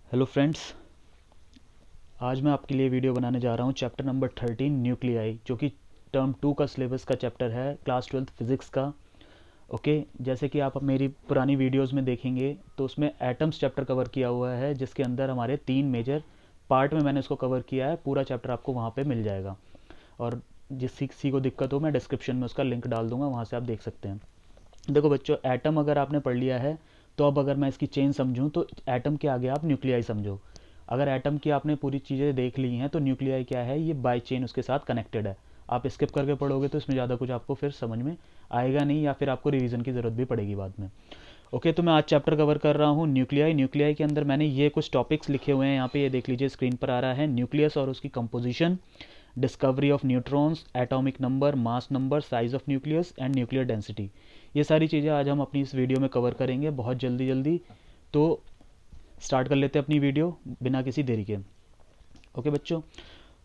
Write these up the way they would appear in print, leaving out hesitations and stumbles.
Hello friends, आज मैं आपके लिए वीडियो बनाने जा रहा हूँ चैप्टर नंबर 13 न्यूक्लियाई, जो कि टर्म 2 का सिलेबस का चैप्टर है, क्लास 12th फिज़िक्स का। ओके, जैसे कि आप मेरी पुरानी वीडियोस में देखेंगे तो उसमें एटम्स चैप्टर कवर किया हुआ है, जिसके अंदर हमारे 3 मेजर पार्ट में मैंने इसको कवर किया है। पूरा चैप्टर आपको वहाँ पे मिल जाएगा, और जिस किसी को दिक्कत हो मैं डिस्क्रिप्शन में उसका लिंक डाल दूंगा, वहाँ से आप देख सकते हैं। देखो बच्चों, एटम अगर आपने पढ़ लिया है तो अब अगर मैं इसकी चेन समझूं तो एटम के आगे आप न्यूक्लियाई समझो। अगर एटम की आपने पूरी चीज़ें देख ली हैं तो न्यूक्लियाई क्या है, ये बाय चेन उसके साथ कनेक्टेड है। आप स्किप करके पढ़ोगे तो इसमें ज़्यादा कुछ आपको फिर समझ में आएगा नहीं, या फिर आपको रिवीजन की ज़रूरत भी पड़ेगी बाद में। ओके, तो मैं आज चैप्टर कवर कर रहा हूँ न्यूक्लियाई। न्यूक्लियाई के अंदर मैंने ये कुछ टॉपिक्स लिखे हुए हैं, यहाँ पे ये देख लीजिए, स्क्रीन पर आ रहा है। न्यूक्लियस और उसकी composition, discovery of neutrons, atomic number, mass number, size of nucleus and nuclear density. ये सारी चीज़ें आज हम अपनी इस वीडियो में कवर करेंगे बहुत जल्दी जल्दी। तो स्टार्ट कर लेते हैं अपनी वीडियो बिना किसी देरी के। ओके बच्चों,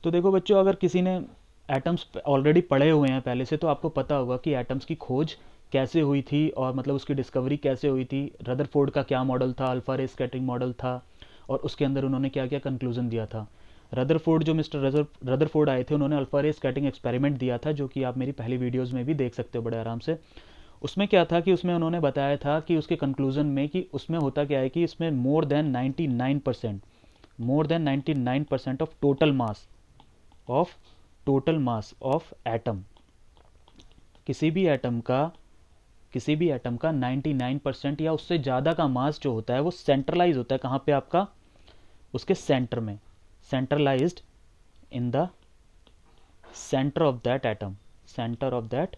तो देखो बच्चों, अगर किसी ने एटम्स ऑलरेडी पढ़े हुए हैं पहले से, तो आपको पता होगा कि एटम्स की खोज कैसे हुई थी, और मतलब उसकी डिस्कवरी कैसे हुई थी। रदरफोर्ड का क्या मॉडल था, अल्फा रे स्कैटरिंग मॉडल था, और उसके अंदर उन्होंने क्या क्या कंक्लूजन दिया था। रदरफोर्ड, जो मिस्टर रदरफोर्ड आए थे, उन्होंने अल्फा रे स्कैटरिंग एक्सपेरिमेंट दिया था, जो कि आप मेरी पहली वीडियोज़ में भी देख सकते हो बड़े आराम से। उसमें क्या था कि उसमें उन्होंने बताया था कि उसके कंक्लूजन में कि उसमें होता क्या है कि इसमें more than 99% of total mass atom, किसी भी एटम का किसी भी एटम का 99% या उससे ज़्यादा का मास जो होता है वो सेंट्रलाइज होता है। कहाँ पे? आपका उसके सेंटर में, centralised in the centre of that atom, centre of that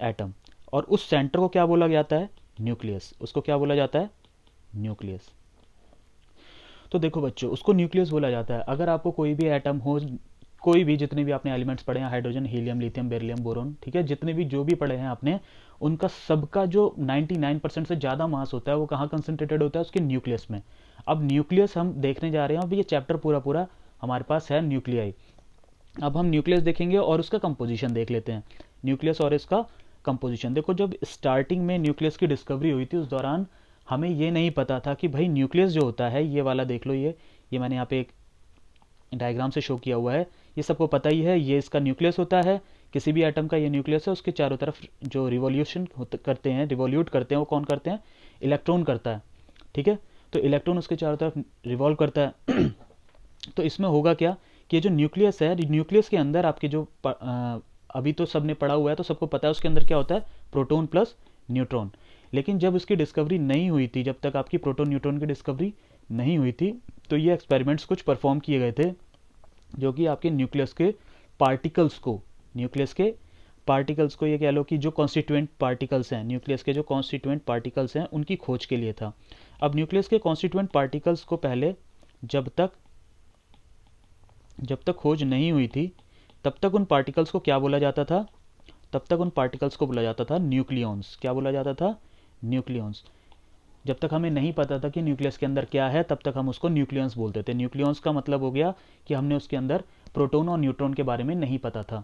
atom. और उस सेंटर को क्या बोला जाता है? न्यूक्लियस। उसको क्या बोला जाता है? न्यूक्लियस। तो देखो बच्चों, उसको न्यूक्लियस बोला जाता है। अगर आपको कोई भी एटम हो, कोई भी, जितने भी आपने एलिमेंट्स पढ़े हैं, hydrogen, helium, lithium, beryllium, boron, ठीक है, जितने भी जो भी पढ़े हैं आपने, उनका सबका जो 99% से ज़्यादा मास होता है वो कहाँ कंसंट्रेटेड होता है? उसके न्यूक्लियस में। अब न्यूक्लियस हम देखने जा रहे हैं। अब ये चैप्टर पूरा पूरा हमारे पास है न्यूक्लियाई। अब हम न्यूक्लियस देखेंगे और उसका कंपोजिशन देख लेते हैं। न्यूक्लियस और इसका कंपोजिशन देखो, जब स्टार्टिंग में न्यूक्लियस की डिस्कवरी हुई थी उस दौरान हमें ये नहीं पता था कि भाई न्यूक्लियस जो होता है, ये वाला देख लो, ये मैंने यहाँ पे एक डायग्राम से शो किया हुआ है। ये सबको पता ही है, ये इसका न्यूक्लियस होता है। किसी भी एटम का ये न्यूक्लियस है। उसके चारों तरफ जो करते हैं, रिवॉल्यूट करते हैं, वो कौन करते हैं? इलेक्ट्रॉन करता है। ठीक है, तो इलेक्ट्रॉन उसके चारों तरफ रिवॉल्व करता है। तो इसमें होगा क्या कि ये जो न्यूक्लियस है, न्यूक्लियस के अंदर आपके जो अभी तो सबने पढ़ा हुआ है तो सबको पता है उसके अंदर क्या होता है? Proton plus neutron. लेकिन जब उसकी डिस्कवरी नहीं हुई थी, जब तक आपकी प्रोटॉन न्यूट्रॉन की डिस्कवरी नहीं हुई थी, तो ये एक्सपेरिमेंट्स कुछ परफॉर्म किए गए थे, जो कि आपके पार्टिकल्स को न्यूक्लियस के पार्टिकल्स को, ये कह लो कि जो कॉन्स्टिट्यूएंट पार्टिकल्स हैं, न्यूक्लियस के जो कॉन्स्टिट्यूएंट पार्टिकल्स हैं, उनकी खोज के लिए था। अब न्यूक्लियस के कॉन्स्टिट्यूएंट पार्टिकल्स को पहले, जब तक जब तक खोज नहीं हुई थी, तब तक उन पार्टिकल्स को क्या बोला जाता था? तब तक उन पार्टिकल्स को बोला जाता था न्यूक्लियॉन्स। क्या बोला जाता था? न्यूक्लियॉन्स। जब तक हमें नहीं पता था कि न्यूक्लियस के अंदर क्या है, तब तक हम उसको न्यूक्लियॉन्स बोलते थे। न्यूक्लियॉन्स का मतलब हो गया कि हमने उसके अंदर प्रोटॉन और न्यूट्रॉन के बारे में नहीं पता था।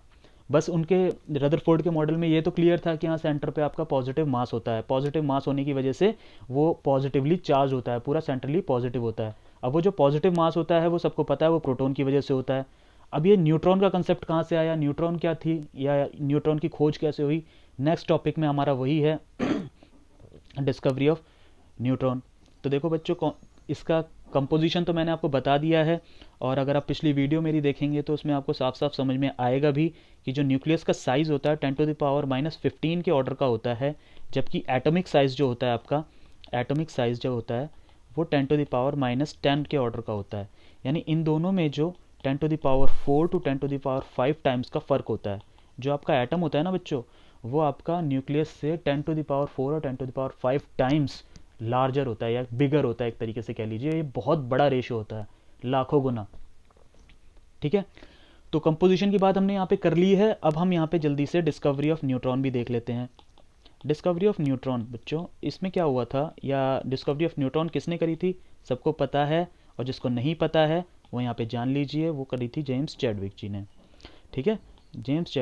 बस उनके रदरफोर्ड के मॉडल में ये तो क्लियर था कि हाँ, सेंटर पे आपका पॉजिटिव मास होता है। पॉजिटिव मास होने की वजह से वो पॉजिटिवली चार्ज होता है, पूरा सेंट्रली पॉजिटिव होता है। अब वो जो पॉजिटिव मास होता है वो सबको पता है, वो प्रोटॉन की वजह से होता है। अब ये न्यूट्रॉन का कंसेप्ट कहाँ से आया, न्यूट्रॉन क्या थी, या न्यूट्रॉन की खोज कैसे हुई, नेक्स्ट टॉपिक में हमारा वही है, डिस्कवरी ऑफ न्यूट्रॉन। तो देखो बच्चों, इसका कंपोजिशन तो मैंने आपको बता दिया है, और अगर आप पिछली वीडियो मेरी देखेंगे तो उसमें आपको साफ साफ समझ में आएगा भी कि जो न्यूक्लियस का साइज़ होता है 10⁻⁻15 के ऑर्डर का होता है, जबकि एटॉमिक साइज़ जो होता है आपका, एटॉमिक साइज़ जो होता है वो 10⁻10 के ऑर्डर का होता है। यानी इन दोनों में जो 10⁻4 टू 10⁻5 टाइम्स का फ़र्क होता है। जो आपका एटम होता है ना बच्चों, वो आपका न्यूक्लियस से 10⁻4 और 10⁻5 टाइम्स लार्जर होता है, या बिगर होता है, एक तरीके से कह लीजिए। ये बहुत बड़ा रेशियो होता है, लाखों गुना। ठीक है, तो कंपोजिशन की बात हमने यहाँ पे कर ली है। अब हम यहाँ पे जल्दी से डिस्कवरी ऑफ न्यूट्रॉन भी देख लेते हैं। डिस्कवरी ऑफ न्यूट्रॉन बच्चों, इसमें क्या हुआ था, या डिस्कवरी ऑफ न्यूट्रॉन किसने करी थी? सबको पता है, और जिसको नहीं पता है वो यहाँ पे जान लीजिए, वो करी थी जेम्स चैडविक जी ने। ठीक है, जेम्स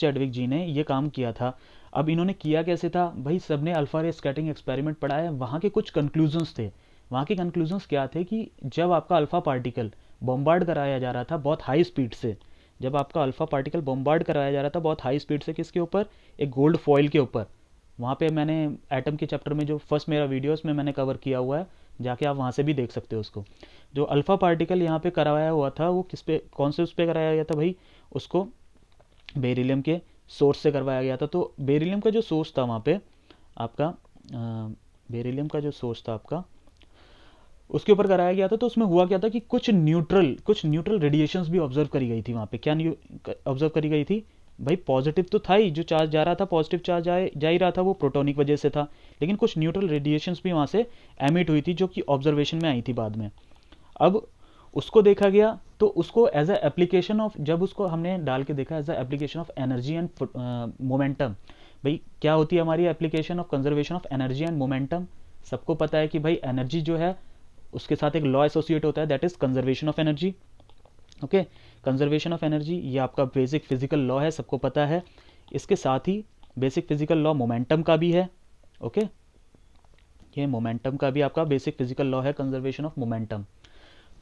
चैडविक जी ने ये काम किया था। अब इन्होंने किया कैसे था भाई, सबने अल्फा रे स्कैटरिंग एक्सपेरिमेंट पढ़ा है, वहाँ के कुछ कंक्लूजन्स थे। वहाँ के कंक्लूजन्स क्या थे कि जब आपका अल्फा पार्टिकल बॉम्बार्ड कराया जा रहा था बहुत हाई स्पीड से, जब आपका अल्फा पार्टिकल बॉम्बार्ड कराया जा रहा था बहुत हाई स्पीड से, किसके ऊपर, एक गोल्ड फॉइल के ऊपर। वहाँ पे मैंने एटम के चैप्टर में जो फर्स्ट मेरा वीडियो उसमें मैंने कवर किया हुआ है, जाके आप वहाँ से भी देख सकते हो उसको। जो अल्फा पार्टिकल यहाँ पे कराया हुआ था वो किस पे, कौन से उस पे कराया गया था भाई, उसको बेरिलियम के सोर्स से करवाया गया था। तो बेरिलियम का जो सोर्स था वहाँ पे आपका, बेरिलियम का जो सोर्स था आपका, उसके ऊपर कराया गया था। तो उसमें हुआ क्या था कि कुछ न्यूट्रल रेडिएशंस भी ऑब्जर्व करी गई थी वहाँ पे। क्या ऑब्जर्व करी गई थी भाई, पॉजिटिव तो था ही, जो चार्ज जा रहा था, पॉजिटिव चार्ज जा ही रहा था, वो प्रोटोनिक वजह से था, लेकिन कुछ न्यूट्रल रेडिएशंस भी वहाँ से एमिट हुई थी जो कि ऑब्जर्वेशन में आई थी बाद में। अब उसको देखा गया तो उसको एज अ एप्लीकेशन ऑफ, जब उसको हमने डाल के देखा as a application of energy and momentum. भाई क्या होती है हमारी application of conservation of energy and momentum, सबको पता है कि भाई एनर्जी जो है उसके साथ एक लॉ एसोसिएट होता है, that is conservation of energy. Okay, conservation of energy ये आपका बेसिक फिजिकल लॉ है, सबको पता है। इसके साथ ही बेसिक फिजिकल लॉ मोमेंटम का भी है। ओके, ये मोमेंटम का भी आपका बेसिक फिजिकल लॉ है, कंजर्वेशन ऑफ मोमेंटम।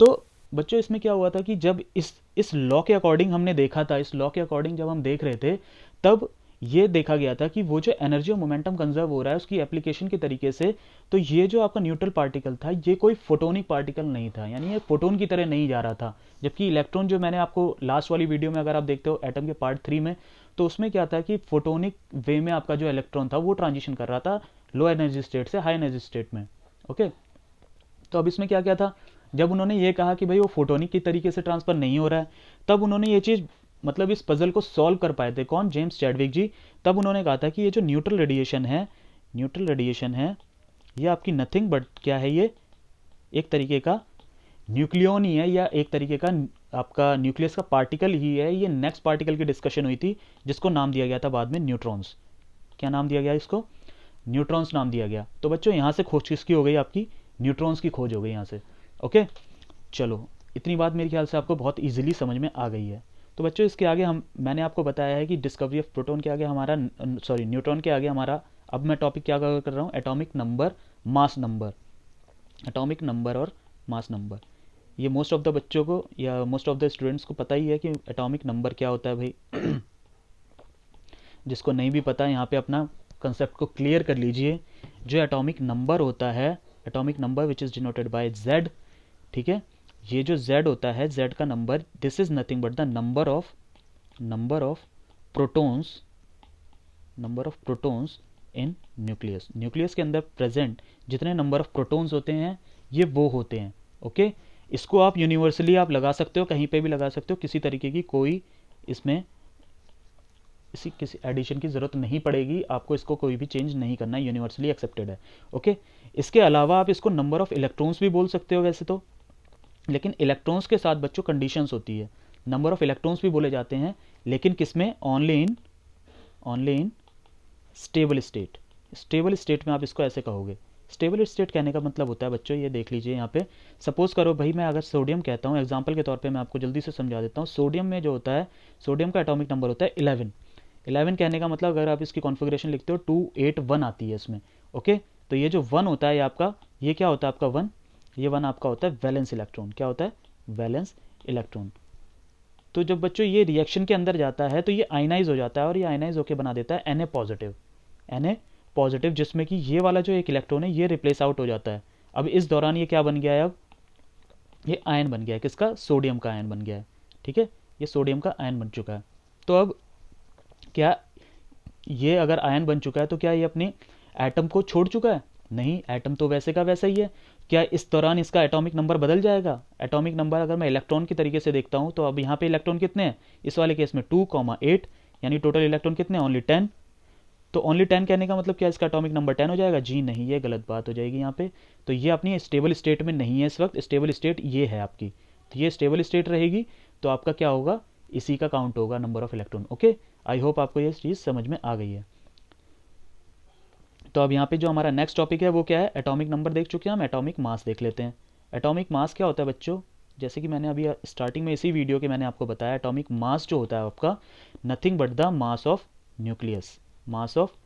तो बच्चों इसमें क्या हुआ था कि जब इस लॉ के अकॉर्डिंग हमने देखा था, इस लॉ के अकॉर्डिंग जब हम देख रहे थे, तब ये देखा गया था कि वो जो एनर्जी और मोमेंटम कंजर्व हो रहा है उसकी एप्लीकेशन के तरीके से, तो ये जो आपका न्यूट्रल पार्टिकल था ये कोई फोटोनिक पार्टिकल नहीं था, यानी ये फोटोन की तरह नहीं जा रहा था। जबकि इलेक्ट्रॉन, जो मैंने आपको लास्ट वाली वीडियो में अगर आप देखते हो एटम के पार्ट 3 में, तो उसमें क्या था कि फोटोनिक वे में आपका जो इलेक्ट्रॉन था वो ट्रांजिशन कर रहा था लो एनर्जी स्टेट से हाई एनर्जी स्टेट में। ओके, तो अब इसमें क्या क्या था, जब उन्होंने ये कहा कि भाई वो फोटोनिक की तरीके से ट्रांसफर नहीं हो रहा है, तब उन्होंने ये चीज़, मतलब इस पजल को सॉल्व कर पाए थे कौन, जेम्स चैडविक जी। तब उन्होंने कहा था कि ये जो न्यूट्रल रेडिएशन है, न्यूट्रल रेडिएशन है, ये आपकी नथिंग बट क्या है, ये एक तरीके का न्यूक्लियन ही है, या एक तरीके का आपका न्यूक्लियस का पार्टिकल ही है। ये नेक्स्ट पार्टिकल की डिस्कशन हुई थी जिसको नाम दिया गया था बाद में न्यूट्रॉन्स। क्या नाम दिया गया इसको, न्यूट्रॉन्स नाम दिया गया। तो बच्चों यहाँ से खोज किसकी हो गई, आपकी न्यूट्रॉन्स की खोज हो गई यहाँ से। ओके, चलो इतनी बात मेरे ख्याल से आपको बहुत इजीली समझ में आ गई है। तो बच्चों इसके आगे मैंने आपको बताया है कि डिस्कवरी ऑफ प्रोटॉन के आगे हमारा, सॉरी न्यूट्रॉन के आगे हमारा, अब मैं टॉपिक क्या कवर कर रहा हूँ, atomic number, mass number. Atomic number और मास नंबर, ये मोस्ट ऑफ द बच्चों को या मोस्ट ऑफ द स्टूडेंट्स को पता ही है कि एटॉमिक नंबर क्या होता है भाई। जिसको नहीं भी पता, यहाँ पे अपना कंसेप्ट को क्लियर कर लीजिए। जो एटॉमिक नंबर होता है, atomic number which is denoted by Z, ठीक है, ये जो z होता है, z का number, this is nothing but the number of protons, number of protons in nucleus. Nucleus के अंदर प्रेजेंट जितने नंबर ऑफ प्रोटॉन्स होते हैं ये वो होते हैं। ओके, इसको आप यूनिवर्सली आप लगा सकते हो, कहीं पे भी लगा सकते हो, किसी तरीके की कोई इसमें किसी एडिशन की ज़रूरत नहीं पड़ेगी आपको, इसको कोई भी चेंज नहीं करना है, यूनिवर्सली एक्सेप्टेड है। ओके, इसके अलावा आप इसको नंबर ऑफ इलेक्ट्रॉन्स भी बोल सकते हो वैसे तो, लेकिन इलेक्ट्रॉन्स के साथ बच्चों कंडीशंस होती है। नंबर ऑफ इलेक्ट्रॉन्स भी बोले जाते हैं, लेकिन किसमें, only in stable state. Stable state में आप इसको ऐसे कहोगे। स्टेबल स्टेट कहने का मतलब होता है बच्चों, ये देख लीजिए यहाँ पे, सपोज करो भाई मैं अगर सोडियम कहता हूँ, एग्जांपल के तौर पे मैं आपको जल्दी से समझा देता हूँ। सोडियम में जो होता है, सोडियम का एटॉमिक नंबर होता है 11। 11 कहने का मतलब अगर आप इसकी कॉन्फ़िगरेशन लिखते हो 281 आती है इसमें। ओके, तो ये जो 1 होता है आपका, ये क्या होता है आपका 1, ये 1 आपका होता है वैलेंस इलेक्ट्रॉन। क्या होता है, वैलेंस इलेक्ट्रॉन। तो जब बच्चों ये रिएक्शन के अंदर जाता है तो ये आयनाइज हो जाता है, और ये आयनाइज होकर बना देता है Na पॉजिटिव, Na पॉजिटिव, जिसमें कि ये वाला जो एक इलेक्ट्रॉन है ये रिप्लेस आउट हो जाता है। अब इस दौरान ये क्या बन गया है, अब ये आयन बन गया है, किसका, सोडियम का आयन बन गया है। ठीक है, ये सोडियम का आयन बन चुका है। तो अब क्या ये अगर आयन बन चुका है तो क्या ये अपने एटम को छोड़ चुका है, नहीं, एटम तो वैसे का वैसा ही है। क्या इस दौरान इसका एटॉमिक नंबर बदल जाएगा, एटॉमिक नंबर अगर मैं इलेक्ट्रॉन की तरीके से देखता हूँ तो अब यहाँ पे इलेक्ट्रॉन कितने हैं, इस वाले केस में 2,8, यानी टोटल इलेक्ट्रॉन कितने, ओनली 10। तो ओनली 10 कहने का मतलब क्या इसका एटॉमिक नंबर 10 हो जाएगा, जी नहीं, ये गलत बात हो जाएगी यहाँ पे। तो ये अपनी स्टेबल स्टेट में नहीं है इस वक्त, स्टेबल स्टेट ये है आपकी, तो ये स्टेबल स्टेट रहेगी तो आपका क्या होगा, इसी का काउंट होगा number of electron. Okay, I hope आपको ये चीज़ समझ में आ गई है। तो अब यहाँ पे जो हमारा नेक्स्ट टॉपिक है वो क्या है, एटॉमिक नंबर देख चुके हैं हम, एटॉमिक मास देख लेते हैं। एटॉमिक मास क्या होता है बच्चों, जैसे कि मैंने अभी स्टार्टिंग में इसी वीडियो के मैंने आपको बताया, एटॉमिक मास जो होता है आपका, nothing but the mass of nucleus, mass of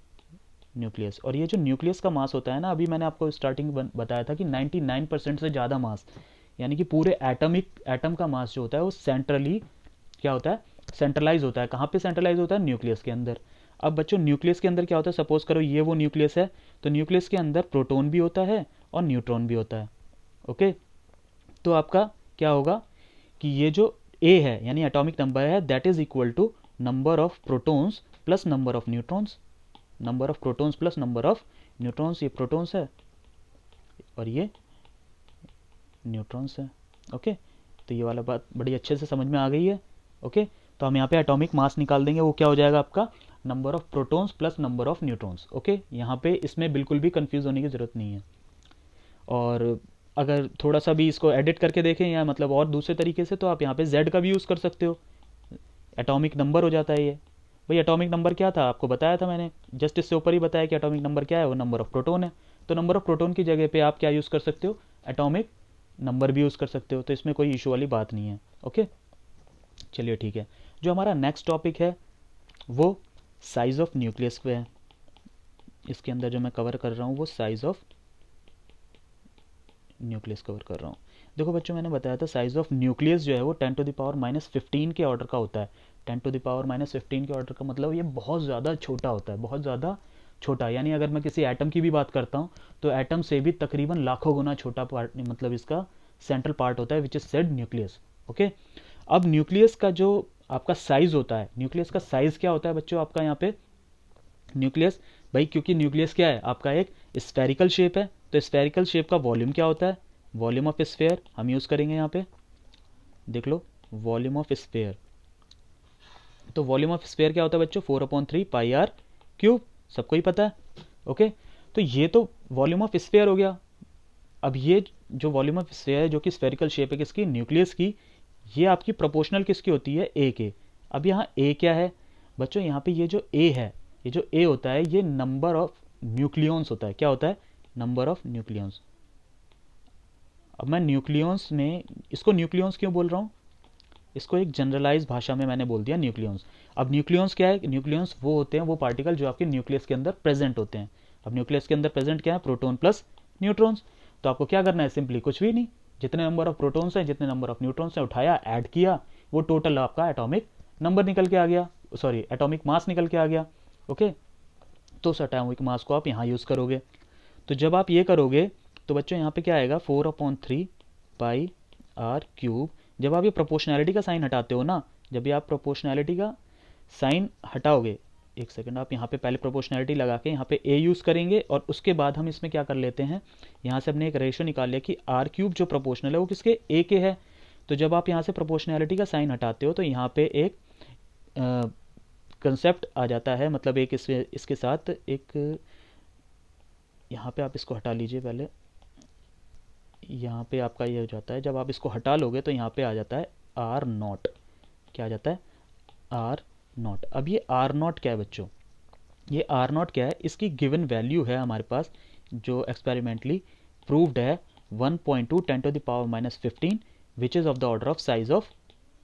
nucleus. और ये जो न्यूक्लियस का मास होता है ना, अभी मैंने आपको स्टार्टिंग बताया था कि 99% से ज़्यादा मास, यानी कि पूरे एटम का मास जो होता है वो सेंट्रली क्या होता है, सेंट्रलाइज होता है। कहाँ पे सेंट्रलाइज होता है, न्यूक्लियस के अंदर। अब बच्चों न्यूक्लियस के अंदर क्या होता है, सपोज करो ये वो न्यूक्लियस है, तो न्यूक्लियस के अंदर प्रोटॉन भी होता है और न्यूट्रॉन भी होता है। ओके, तो आपका क्या होगा कि ये जो ए है यानी एटॉमिक नंबर है, that is equal to number of protons plus number of neutrons. Number of protons plus number of neutrons, ये प्रोटॉन्स है और ये न्यूट्रॉन्स है। ओके, तो ये वाला बात बड़ी अच्छे से समझ में आ गई है। ओके, तो हम यहाँ पे एटॉमिक मास निकाल देंगे, वो क्या हो जाएगा आपका number of protons plus number of neutrons. Okay, यहाँ पे इसमें बिल्कुल भी कंफ्यूज होने की ज़रूरत नहीं है। और अगर थोड़ा सा भी इसको एडिट करके देखें या मतलब और दूसरे तरीके से, तो आप यहाँ पे z का भी यूज़ कर सकते हो, एटॉमिक नंबर हो जाता है ये। भाई एटॉमिक नंबर क्या था आपको बताया था मैंने, जस्ट इससे ऊपर ही बताया कि एटॉमिक नंबर क्या है, वो नंबर ऑफ प्रोटॉन है। तो नंबर ऑफ प्रोटॉन की जगह पे आप क्या यूज़ कर सकते हो, एटॉमिक नंबर भी यूज़ कर सकते हो, तो इसमें कोई इशू वाली बात नहीं है। ओके, चलिए ठीक है। जो हमारा नेक्स्ट टॉपिक है वो साइज ऑफ न्यूक्लियस पे है। इसके अंदर जो मैं कवर कर रहा हूँ वो साइज ऑफ न्यूक्लियस कवर कर रहा हूँ। देखो बच्चों, मैंने बताया था साइज ऑफ न्यूक्लियस जो है वो 10⁻⁻15 के ऑर्डर का होता है। 10⁻⁻15 के ऑर्डर का मतलब ये बहुत ज़्यादा छोटा होता है, बहुत ज़्यादा छोटा। यानी अगर मैं किसी एटम की भी बात करता हूँ तो एटम से भी तकरीबन लाखों गुना छोटा पार्ट, मतलब इसका सेंट्रल पार्ट होता है, which is said nucleus. Okay, अब न्यूक्लियस का जो आपका साइज होता है, न्यूक्लियस का साइज क्या होता है बच्चों आपका यहाँ पे, न्यूक्लियस, भाई क्योंकि न्यूक्लियस क्या है आपका एक स्फेरिकल शेप है, तो स्फेरिकल शेप का वॉल्यूम क्या होता है, वॉल्यूम ऑफ स्फेयर हम यूज़ करेंगे यहाँ पे, देख लो वॉल्यूम ऑफ स्फेयर। तो वॉल्यूम ऑफ स्फेयर क्या होता है बच्चों, 4/3πr³, सबको ही पता है। ओके, तो ये तो वॉल्यूम ऑफ स्फेयर हो गया। अब ये जो वॉल्यूम ऑफ स्फेयर है जो कि स्फेरिकल शेप है किसकी, न्यूक्लियस की, ये आपकी प्रोपोर्शनल किसकी होती है, ए के। अब यहाँ ए क्या है बच्चों, यहाँ पे ये जो ए है, ये जो ए होता है ये नंबर ऑफ न्यूक्लियॉन्स होता है। क्या होता है, नंबर ऑफ न्यूक्लियॉन्स। अब मैं न्यूक्लियॉन्स में इसको न्यूक्लियॉन्स क्यों बोल रहा हूँ, इसको एक जनरलाइज भाषा में मैंने बोल दिया न्यूक्लियॉन्स। अब न्यूक्लियॉन्स क्या है, न्यूक्लियॉन्स वो होते हैं, वो पार्टिकल जो आपके न्यूक्लियस के अंदर प्रेजेंट होते हैं। अब न्यूक्लियस के अंदर प्रेजेंट क्या है, प्रोटॉन प्लस न्यूट्रॉन्स। तो आपको क्या करना है, सिंपली कुछ भी नहीं, जितने नंबर ऑफ प्रोटॉन्स हैं जितने नंबर ऑफ न्यूट्रॉन्स हैं उठाया, ऐड किया, वो टोटल आपका एटॉमिक नंबर निकल के आ गया, सॉरी एटॉमिक मास निकल के आ गया। ओके, तो उस एटॉमिक मास को आप यहाँ यूज़ करोगे। तो जब आप ये करोगे तो बच्चों यहाँ पे क्या आएगा, 4/3πr³। जब आप ये प्रोपोर्शनैलिटी का साइन हटाते हो ना, जब ये आप प्रोपोर्शनैलिटी का साइन हटाओगे, एक सेकंड, आप यहाँ पे पहले प्रोपोर्शनैलिटी लगा के यहाँ पे ए यूज़ करेंगे और उसके बाद हम इसमें क्या कर लेते हैं, यहाँ से हमने एक रेशियो निकाल लिया कि r³ जो प्रोपोर्शनल है वो किसके, ए के है। तो जब आप यहाँ से प्रोपोर्शनैलिटी का साइन हटाते हो तो यहाँ पे एक कंसेप्ट आ जाता है, मतलब एक इसके साथ एक, यहाँ पे आप इसको हटा लीजिए पहले, यहाँ पे आपका ये हो जाता है, जब आप इसको हटा लोगे तो यहाँ पे आ जाता है R0। क्या आ जाता है, R0। अब ये R0 क्या है बच्चों, ये R0 क्या है, इसकी गिवन वैल्यू है हमारे पास जो एक्सपेरिमेंटली प्रूव्ड है 1.2 10⁻⁻15 which is of the order of size of,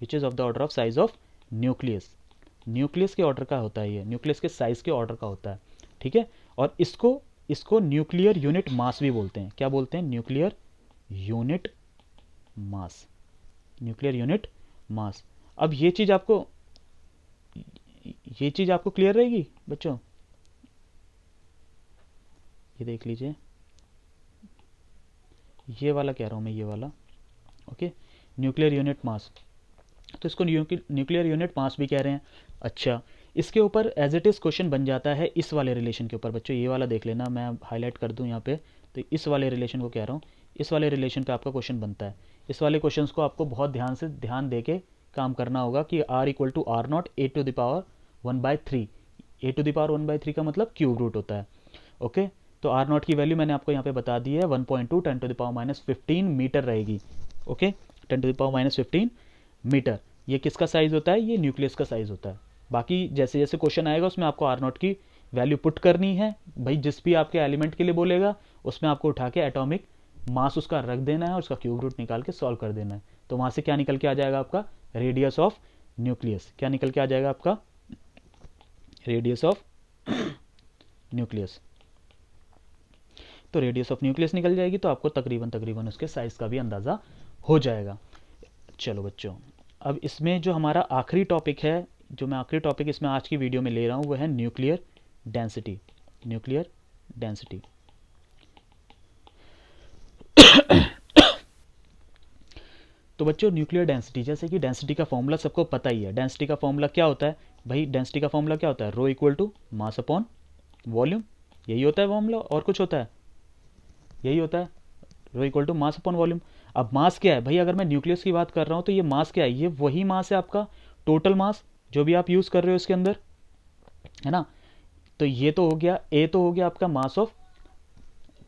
which is of the order of size of nucleus. Nucleus के ऑर्डर का होता है ये, न्यूक्लियस के साइज के ऑर्डर का होता है। ठीक है, और इसको इसको न्यूक्लियर यूनिट मास भी बोलते हैं। क्या बोलते हैं, nuclear unit mass, nuclear unit mass. अब ये चीज़ आपको क्लियर रहेगी बच्चों, ये देख लीजिए, ये वाला कह रहा हूँ मैं, ये वाला। ओके, न्यूक्लियर यूनिट मास, तो इसको न्यूक्लियर यूनिट मास भी कह रहे हैं। अच्छा, इसके ऊपर एज इट इज़ क्वेश्चन बन जाता है इस वाले रिलेशन के ऊपर बच्चों, ये वाला देख लेना, मैं हाईलाइट कर दूं यहाँ पे, तो इस वाले रिलेशन को कह रहा हूँ, इस वाले रिलेशन पे आपका क्वेश्चन बनता है। इस वाले क्वेश्चंस को आपको बहुत ध्यान दे के काम करना होगा कि R=R0 A⁻⁻1/3, A⁻⁻1/3 का मतलब क्यूब रूट होता है। ओके, तो R0 की वैल्यू मैंने आपको यहाँ पे बता दी है, 1.2 10⁻⁻15 मीटर रहेगी। Okay, 10⁻⁻15 metre. ये किसका साइज होता है, ये न्यूक्लियस का साइज होता है। बाकी जैसे जैसे क्वेश्चन आएगा उसमें आपको R0 की वैल्यू पुट करनी है, भाई जिस भी आपके एलिमेंट के लिए बोलेगा उसमें आपको उठा के एटॉमिक मास उसका रख देना है और उसका क्यूब रूट निकाल के सॉल्व कर देना है। तो वहाँ से क्या निकल के आ जाएगा आपका, रेडियस ऑफ न्यूक्लियस। क्या निकल के आ जाएगा आपका, रेडियस ऑफ न्यूक्लियस। तो रेडियस ऑफ न्यूक्लियस निकल जाएगी, तो आपको तकरीबन तकरीबन उसके साइज का भी अंदाज़ा हो जाएगा। चलो बच्चों, अब इसमें जो हमारा आखिरी टॉपिक है, जो मैं आखिरी टॉपिक इसमें आज की वीडियो में ले रहा हूँ, वो है न्यूक्लियर डेंसिटी। Nuclear density. तो बच्चों न्यूक्लियर डेंसिटी, जैसे कि डेंसिटी का फॉर्मूला सबको पता ही है। डेंसिटी का फॉर्मूला क्या होता है भाई? डेंसिटी का फॉर्मूला क्या होता है? Rho equal to mass upon volume. यही होता है फॉर्मूला, और कुछ होता है? यही होता है, rho equal to mass upon volume. अब मास क्या है भाई? अगर मैं न्यूक्लियस की बात कर रहा हूँ तो ये मास क्या है? ये वही मास है आपका, टोटल मास जो भी आप यूज़ कर रहे हो इसके अंदर, है ना। तो ये तो हो गया, ए तो हो गया आपका मास ऑफ,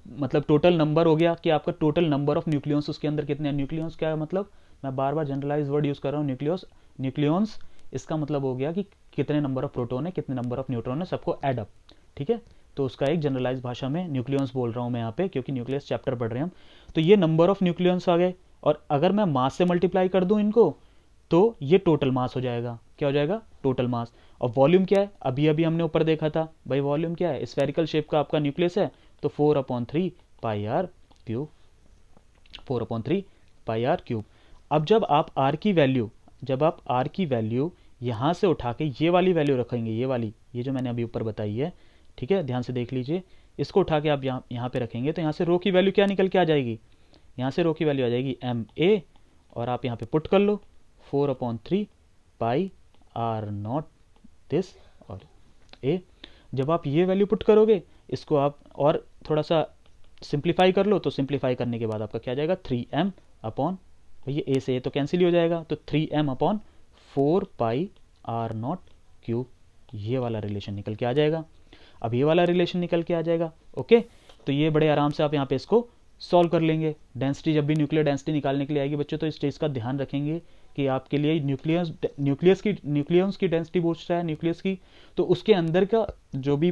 मतलब टोटल नंबर हो गया कि आपका टोटल नंबर ऑफ न्यूक्लियंस उसके अंदर कितने हैं। न्यूक्लियंस क्या है मतलब? मैं बार बार जनरलाइज वर्ड यूज़ कर रहा हूँ, न्यूक्लियस। न्यूक्लियंस इसका मतलब हो गया कि कितने नंबर ऑफ प्रोटॉन है, कितने नंबर ऑफ न्यूट्रॉन है, सबको एड अप, ठीक है। तो उसका एक जनरलाइज भाषा में न्यूक्लियंस बोल रहा हूँ मैं यहाँ पे, क्योंकि न्यूक्लियस चैप्टर पढ़ रहे हैं हम। तो ये नंबर ऑफ न्यूक्लियंस आ गए, और अगर मैं मास से मल्टीप्लाई कर दूँ इनको, तो ये टोटल मास हो जाएगा। क्या हो जाएगा? Total mass. और वॉल्यूम क्या है? अभी अभी हमने ऊपर देखा था भाई, वॉल्यूम क्या है? स्फेरिकल शेप का आपका न्यूक्लियस है, तो 4/3 pi r cube. 4/3 pi r cube. अब जब आप आर की वैल्यू, जब आप आर की वैल्यू यहाँ से उठा के ये वाली वैल्यू रखेंगे, ये वाली, ये जो मैंने अभी ऊपर बताई है, ठीक है, ध्यान से देख लीजिए, इसको उठा के आप यहाँ पे रखेंगे, तो यहाँ से रो की वैल्यू क्या निकल के आ जाएगी? यहाँ से रो की वैल्यू आ जाएगी एम ए, और आप यहाँ पे पुट कर लो 4/3 पाई आर नॉट दिस और ए। जब आप ये वैल्यू पुट करोगे, इसको आप और थोड़ा सा सिंप्लीफाई कर लो, तो सिंप्लीफाई करने के बाद आपका क्या जाएगा? 3m अपॉन, ये ए से ए तो कैंसिल ही हो जाएगा, तो 3m upon 4 pi r not cube. ये वाला रिलेशन निकल के आ जाएगा। अब ये वाला रिलेशन निकल के आ जाएगा, ओके। तो ये बड़े आराम से आप यहाँ पे इसको सॉल्व कर लेंगे। डेंसिटी जब भी न्यूक्लियर डेंसिटी निकालने के लिए आएगी बच्चों, तो इस चीज़ का ध्यान रखेंगे कि आपके लिए न्यूक्लियस की डेंसिटी पूछ रहा है, न्यूक्लियस की, तो उसके अंदर का जो भी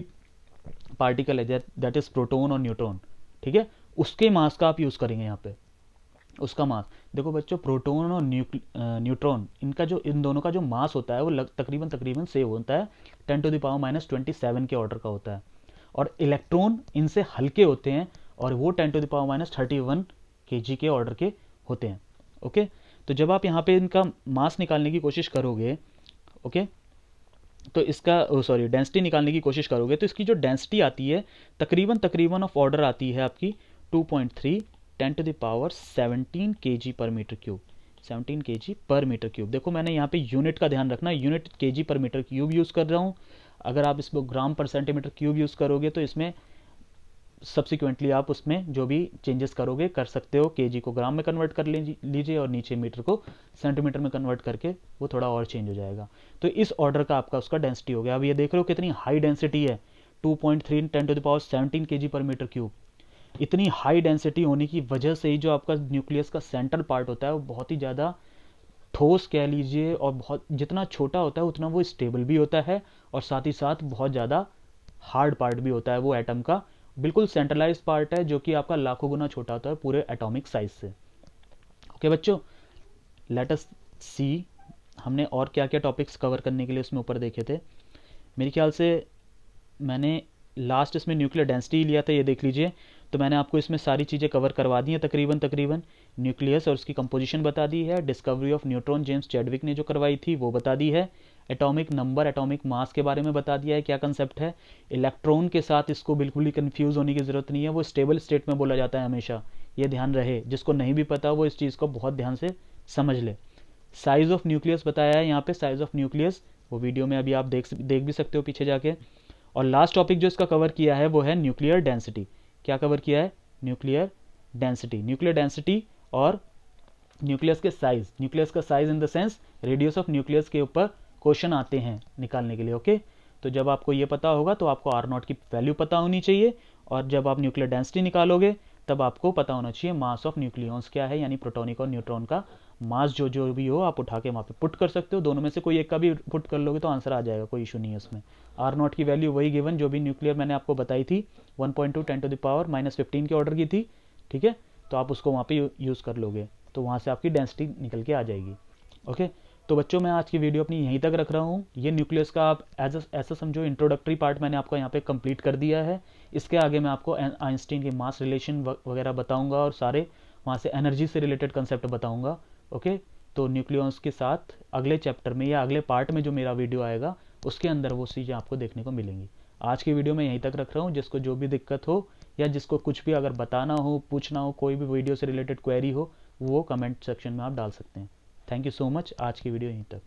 पार्टिकल है, दैट इज प्रोटॉन और न्यूट्रॉन, ठीक है, उसके मास का आप यूज़ करेंगे यहाँ पे, उसका मास। देखो बच्चों, प्रोटॉन और न्यूट्रॉन, इनका जो, इन दोनों का जो मास होता है वो तकरीबन तकरीबन सेम होता है, 10⁻⁻27 के ऑर्डर का होता है। और इलेक्ट्रॉन इनसे हल्के होते हैं, और वो 10⁻31 kg के ऑर्डर के होते हैं, ओके। तो जब आप यहाँ पे इनका मास निकालने की कोशिश करोगे, ओके, तो इसका सॉरी डेंसिटी निकालने की कोशिश करोगे, तो इसकी जो डेंसिटी आती है तकरीबन तकरीबन ऑफ ऑर्डर आती है आपकी 2.3 10⁻17 kg पर मीटर क्यूब। 17 kg पर मीटर क्यूब। देखो मैंने यहाँ पे यूनिट का ध्यान रखना, यूनिट kg पर मीटर क्यूब यूज़ कर रहा हूँ। अगर आप इसको ग्राम पर सेंटीमीटर क्यूब यूज़ करोगे, तो इसमें सब्सिक्वेंटली आप उसमें जो भी चेंजेस करोगे कर सकते हो। केजी को ग्राम में कन्वर्ट कर लीजिए, और नीचे मीटर को सेंटीमीटर में कन्वर्ट करके वो थोड़ा और चेंज हो जाएगा। तो इस ऑर्डर का आपका उसका डेंसिटी हो गया। अब ये देख रहे हो कितनी हाई डेंसिटी है, 2.3 10⁻17 kg पर मीटर क्यूब। इतनी हाई डेंसिटी होने की वजह से ही जो आपका न्यूक्लियस का सेंट्रल पार्ट होता है वो बहुत ही ज़्यादा ठोस कह लीजिए, और बहुत जितना छोटा होता है उतना वो स्टेबल भी होता है, और साथ ही साथ बहुत ज़्यादा हार्ड पार्ट भी होता है वो एटम का। बिल्कुल सेंट्रलाइज्ड पार्ट है, जो कि आपका लाखों गुना छोटा होता है पूरे एटॉमिक साइज से। ओके बच्चों, लेट अस सी हमने और क्या क्या टॉपिक्स कवर करने के लिए उसमें ऊपर देखे थे। मेरे ख्याल से मैंने लास्ट इसमें न्यूक्लियर डेंसिटी लिया था, ये देख लीजिए। तो मैंने आपको इसमें सारी चीज़ें कवर करवा दी हैं तकरीबन तकरीबन। न्यूक्लियस और उसकी कंपोजिशन बता दी है, discovery of neutron James Chadwick ने जो करवाई थी वो बता दी है, एटॉमिक नंबर एटॉमिक मास के बारे में बता दिया है क्या कंसेप्ट है। इलेक्ट्रॉन के साथ इसको बिल्कुल ही कंफ्यूज होने की ज़रूरत नहीं है, वो स्टेबल स्टेट में बोला जाता है हमेशा, ये ध्यान रहे। जिसको नहीं भी पता वो इस चीज़ को बहुत ध्यान से समझ ले। साइज़ ऑफ न्यूक्लियस बताया है यहाँ पे, साइज़ ऑफ न्यूक्लियस वो वीडियो में अभी आप देख भी सकते हो पीछे जाके। और लास्ट टॉपिक जो इसका कवर किया है वो है न्यूक्लियर डेंसिटी। क्या कवर किया है? Nuclear density. न्यूक्लियर डेंसिटी और न्यूक्लियस के साइज, न्यूक्लियस का size in the sense radius of nucleus के ऊपर क्वेश्चन आते हैं निकालने के लिए, ओके। तो जब आपको ये पता होगा तो आपको आर नॉट की वैल्यू पता होनी चाहिए, और जब आप न्यूक्लियर डेंसिटी निकालोगे तब आपको पता होना चाहिए मास ऑफ न्यूक्लियॉन्स क्या है, यानी प्रोटॉनिक और न्यूट्रॉन का मास जो भी हो आप उठा के वहाँ पे पुट कर सकते हो। दोनों में से कोई एक का भी पुट कर लोगे तो आंसर आ जाएगा, कोई इशू नहीं है उसमें। आर नॉट की वैल्यू वही गिवन जो भी न्यूक्लियर मैंने आपको बताई थी, 1.2 10⁻⁻15 के ऑर्डर की थी, ठीक है। तो आप उसको वहाँ पे यूज़ कर लोगे, तो वहाँ से आपकी डेंसिटी निकल के आ जाएगी, ओके। तो बच्चों मैं आज की वीडियो अपनी यहीं तक रख रहा हूँ। ये न्यूक्लियस का आप ऐसा समझो इंट्रोडक्टरी पार्ट मैंने आपको यहाँ पे कंप्लीट कर दिया है। इसके आगे मैं आपको आइंस्टीन के मास रिलेशन वगैरह बताऊंगा और सारे वहाँ से एनर्जी से रिलेटेड कंसेप्ट बताऊंगा। ओके, तो न्यूक्लियस के साथ अगले चैप्टर में या अगले पार्ट में जो मेरा वीडियो आएगा उसके अंदर वो चीज़ें आपको देखने को मिलेंगी। आज की वीडियो मैं यहीं तक रख रहा हूँ। जिसको जो भी दिक्कत हो या जिसको कुछ भी अगर बताना हो, पूछना हो, कोई भी वीडियो से रिलेटेड क्वेरी हो, वो कमेंट सेक्शन में आप डाल सकते हैं। Thank you so much. आज की वीडियो यहीं तक।